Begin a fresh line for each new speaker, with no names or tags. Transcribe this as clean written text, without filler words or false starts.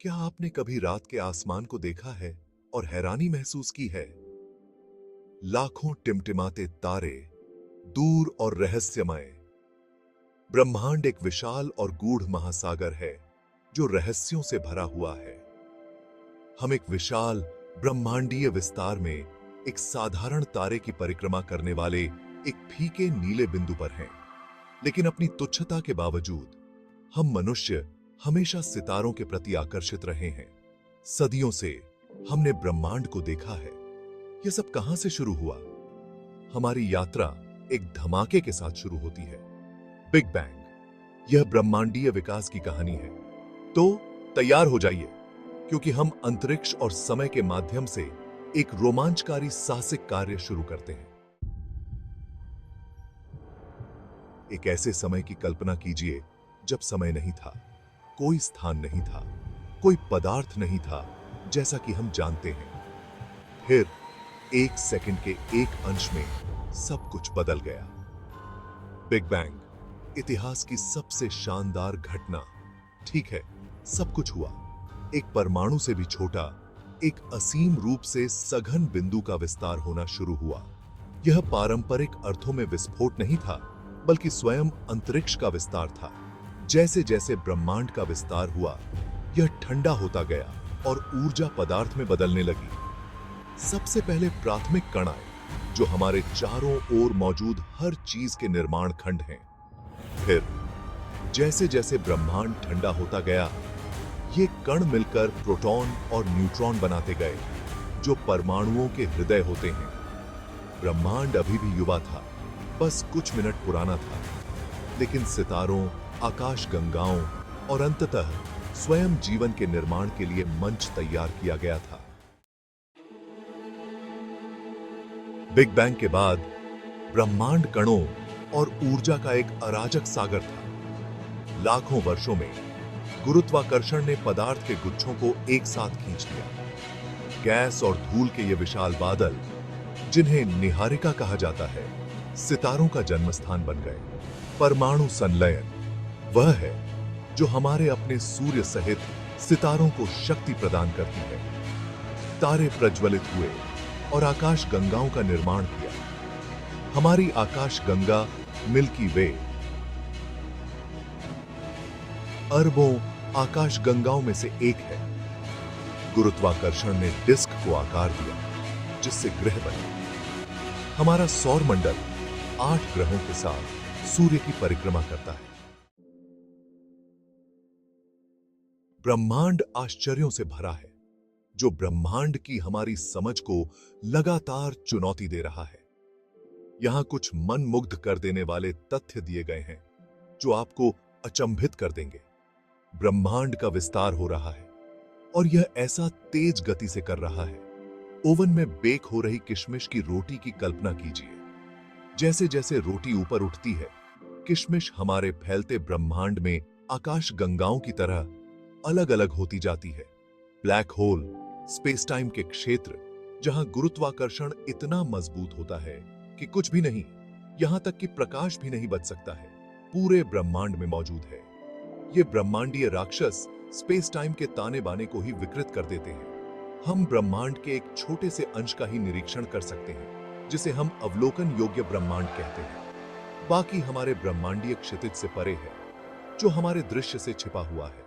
क्या आपने कभी रात के आसमान को देखा है और हैरानी महसूस की है? लाखों टिमटिमाते तारे, दूर और रहस्यमय। ब्रह्मांड एक विशाल और गूढ़ महासागर है जो रहस्यों से भरा हुआ है। हम एक विशाल ब्रह्मांडीय विस्तार में एक साधारण तारे की परिक्रमा करने वाले एक फीके नीले बिंदु पर हैं। लेकिन अपनी तुच्छता के बावजूद हम मनुष्य हमेशा सितारों के प्रति आकर्षित रहे हैं। सदियों से हमने ब्रह्मांड को देखा है। यह सब कहां से शुरू हुआ? हमारी यात्रा एक धमाके के साथ शुरू होती है, बिग बैंग। यह ब्रह्मांडीय विकास की कहानी है। तो तैयार हो जाइए, क्योंकि हम अंतरिक्ष और समय के माध्यम से एक रोमांचकारी साहसिक कार्य शुरू करते हैं। एक ऐसे समय की कल्पना कीजिए जब समय नहीं था, कोई स्थान नहीं था, कोई पदार्थ नहीं था जैसा कि हम जानते हैं। फिर एक सेकंड के एक अंश में सब कुछ बदल गया। बिग बैंग, इतिहास की सबसे शानदार घटना। ठीक है, सब कुछ हुआ। एक परमाणु से भी छोटा, एक असीम रूप से सघन बिंदु का विस्तार होना शुरू हुआ। यह पारंपरिक अर्थों में विस्फोट नहीं था, बल्कि स्वयं अंतरिक्ष का विस्तार था। जैसे जैसे ब्रह्मांड का विस्तार हुआ, यह ठंडा होता गया और ऊर्जा पदार्थ में बदलने लगी। सबसे पहले प्राथमिक कण आए, जो हमारे चारों ओर मौजूद हर चीज के निर्माण खंड हैं। फिर जैसे जैसे ब्रह्मांड ठंडा होता गया, ये कण मिलकर प्रोटॉन और न्यूट्रॉन बनाते गए, जो परमाणुओं के हृदय होते हैं। ब्रह्मांड अभी भी युवा था, बस कुछ मिनट पुराना था, लेकिन सितारों, आकाशगंगाओं और अंततः स्वयं जीवन के निर्माण के लिए मंच तैयार किया गया था। बिग बैंग के बाद ब्रह्मांड कणों और ऊर्जा का एक अराजक सागर था। लाखों वर्षों में गुरुत्वाकर्षण ने पदार्थ के गुच्छों को एक साथ खींच लिया। गैस और धूल के ये विशाल बादल, जिन्हें निहारिका कहा जाता है, सितारों का जन्मस्थान बन गए। परमाणु संलयन वह है जो हमारे अपने सूर्य सहित सितारों को शक्ति प्रदान करती है। तारे प्रज्वलित हुए और आकाश गंगाओं का निर्माण किया। हमारी आकाश गंगा मिल्की वे अरबों आकाश गंगाओं में से एक है। गुरुत्वाकर्षण ने डिस्क को आकार दिया, जिससे ग्रह बने। हमारा सौर मंडल 8 ग्रहों के साथ सूर्य की परिक्रमा करता है। ब्रह्मांड आश्चर्यों से भरा है, जो ब्रह्मांड की हमारी समझ को लगातार चुनौती दे रहा है। यहां कुछ मन मुग्ध कर देने वाले तथ्य दिए गए हैं, जो आपको अचंभित कर देंगे। ब्रह्मांड का विस्तार हो रहा है, और यह ऐसा तेज गति से कर रहा है। ओवन में बेक हो रही किशमिश की रोटी की कल्पना कीजिए। जैसे जैसे रोटी ऊपर उठती है, किशमिश हमारे फैलते ब्रह्मांड में आकाश गंगाओं की तरह अलग अलग होती जाती है। ब्लैक होल, स्पेस टाइम के क्षेत्र, जहां गुरुत्वाकर्षण इतना मजबूत होता है कि कुछ भी नहीं, यहां तक कि प्रकाश भी नहीं बच सकता है, पूरे ब्रह्मांड में मौजूद है। ये ब्रह्मांडीय राक्षस स्पेस टाइम के ताने बाने को ही विकृत कर देते हैं। हम ब्रह्मांड के एक छोटे से अंश का ही निरीक्षण कर सकते हैं, जिसे हम अवलोकन योग्य ब्रह्मांड कहते हैं। बाकी हमारे ब्रह्मांडीय क्षितिज से परे है, जो हमारे दृश्य से छिपा हुआ है।